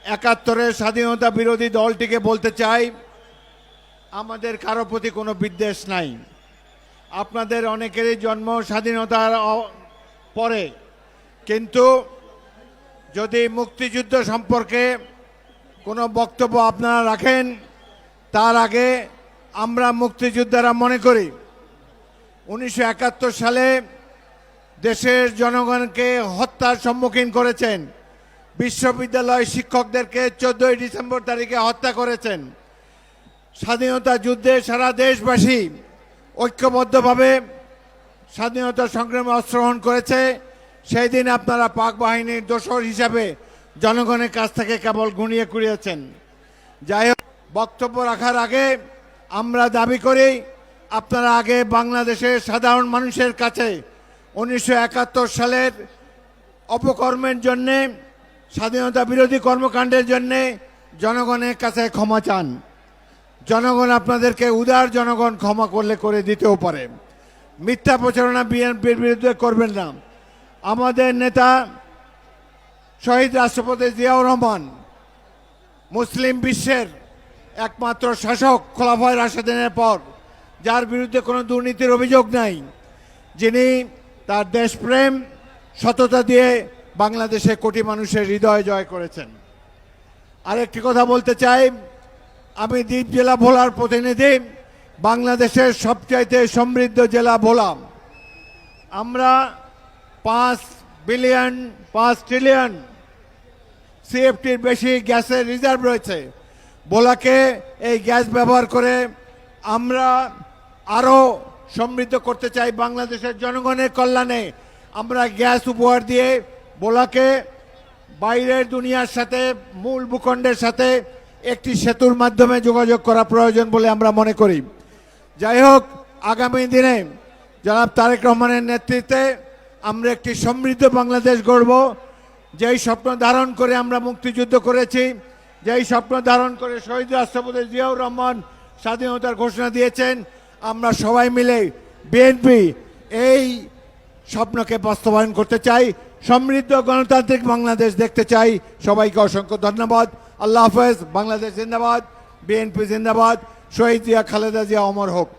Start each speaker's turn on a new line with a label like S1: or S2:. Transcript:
S1: একাত্তরের স্বাধীনতা বিরোধী দলটিকে বলতে চাই, আমাদের কারো প্রতি কোনো বিদ্বেষ নাই। আপনাদের অনেকেরই জন্ম স্বাধীনতার পরে, কিন্তু যদি মুক্তিযুদ্ধ সম্পর্কে কোনো বক্তব্য আপনারা রাখেন, তার আগে আমরা মুক্তিযোদ্ধারা মনে করি 1971 সালে দেশের জনগণকে হত্যার সম্মুখীন করেছেন। বিশ্ববিদ্যালয় শিক্ষকদেরকে 14 ডিসেম্বর তারিখে হত্যা করেছেন। স্বাধীনতা যুদ্ধে সারা দেশবাসী ঐক্যবদ্ধভাবে স্বাধীনতা সংগ্রামে অংশগ্রহণ করেছে। সেই দিন আপনারা পাক বাহিনীর দোসর হিসাবে জনগণের কাছ থেকে কেবল গুনিয়ে কুড়িয়েছেন। যাই হোক, বক্তব্য রাখার আগে আমরা দাবি করি আপনারা আগে বাংলাদেশের সাধারণ মানুষের কাছে 1971 সালের অপকর্মের জন্যে, স্বাধীনতা বিরোধী কর্মকাণ্ডের জন্যে জনগণের কাছে ক্ষমা চান। জনগণ আপনাদেরকে উদার জনগণ ক্ষমা করলে করে দিতেও পারে। মিথ্যা প্রচারণা বিএনপির বিরুদ্ধে করবেন না। আমাদের নেতা শহীদ রাষ্ট্রপতি জিয়াউর রহমান মুসলিম বিশ্বের একমাত্র শাসক খোলাফায়ে রাশেদিনের পর, যার বিরুদ্ধে কোনো দুর্নীতির অভিযোগ নাই, যিনি তার দেশপ্রেম সততা দিয়ে বাংলাদেশে কোটি মানুষের হৃদয় জয় করেছেন। আরেকটি কথা বলতে চাই, আমি দ্বীপ জেলা ভোলার প্রতিনিধি। বাংলাদেশের সবচাইতে সমৃদ্ধ জেলা ভোলা। আমরা 5 ট্রিলিয়ন সিএফটির বেশি গ্যাসের রিজার্ভ রয়েছে। ভোলাকে এই গ্যাস ব্যবহার করে আমরা আরও সমৃদ্ধ করতে চাই। বাংলাদেশের জনগণের কল্যাণে আমরা গ্যাস উপহার দিয়ে ভোলাকে বাইরের দুনিয়ার সাথে, মূল ভূখণ্ডের সাথে একটি সেতুর মাধ্যমে যোগাযোগ করা প্রয়োজন বলে আমরা মনে করি। যাই হোক, আগামী দিনে জনাব তারেক রহমানের নেতৃত্বে আমরা একটি সমৃদ্ধ বাংলাদেশ গড়ব। যেই স্বপ্ন ধারণ করে আমরা মুক্তিযুদ্ধ করেছি, যেই স্বপ্ন ধারণ করে শহীদ রাষ্ট্রপতি জিয়াউর রহমান স্বাধীনতার ঘোষণা দিয়েছেন, আমরা সবাই মিলে বিএনপি এই স্বপ্নকে বাস্তবায়ন করতে চাই। সমৃদ্ধ গণতান্ত্রিক বাংলাদেশ দেখতে চাই। সবাইকে অসংখ্য ধন্যবাদ। আল্লাহ হাফেজ। বাংলাদেশ জিন্দাবাদ, বিএনপি জিন্দাবাদ। শহীদ জিয়া, খালেদা জিয়া অমর হোক।